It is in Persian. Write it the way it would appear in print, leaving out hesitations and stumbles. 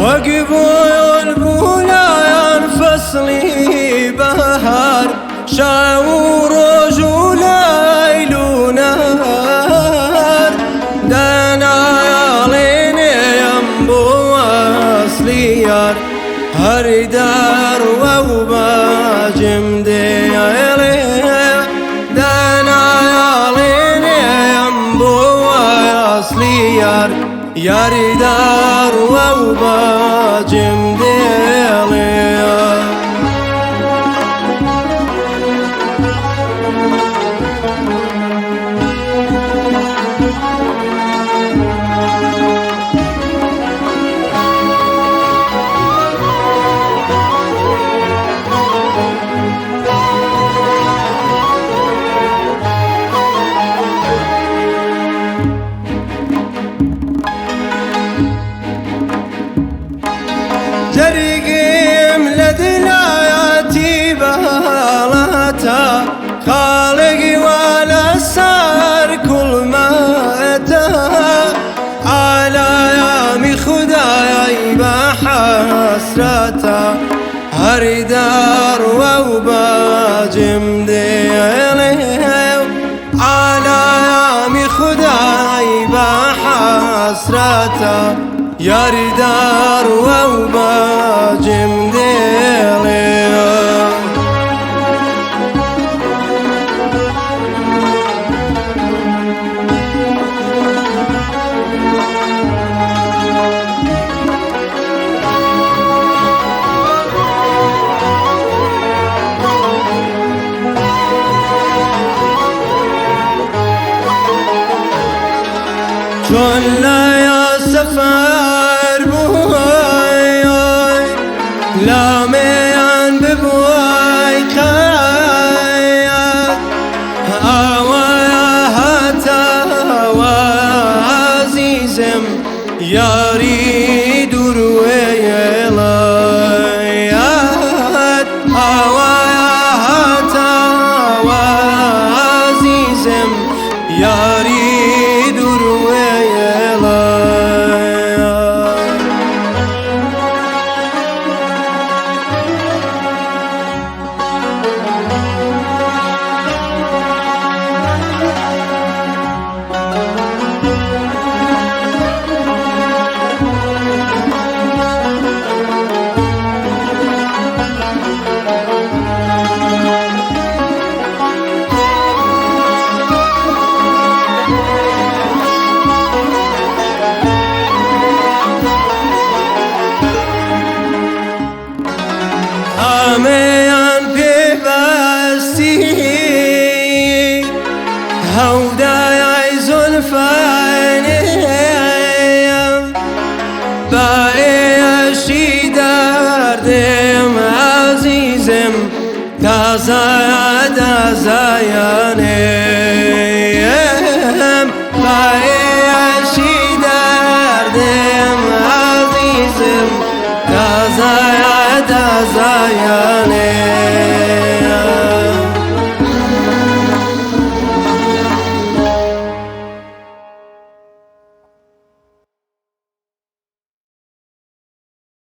وقبوا البولا فصلي بهار شاور رجولي لونار دانا يالين ينبو أصليار هردار ووبا جمدي دانا يالين ينبو أصليار ياردار ووبا جمدي جريقيم لدناياتي بهالتا خالقي ولا سار كل ما أتى على يامي خداي بحسرتا هردار ووبا جمدي على يامي خداي بحسرتا ياردار ووبا جمدي شون لا يا سفر بوي لا ميان ببوي خيال هواها وعزيزم ياريد رويلات هواها وعزيزم ياريد ميان ببستي هودا يعزل فانيم باقي شي دردم عزيزم تازا ياني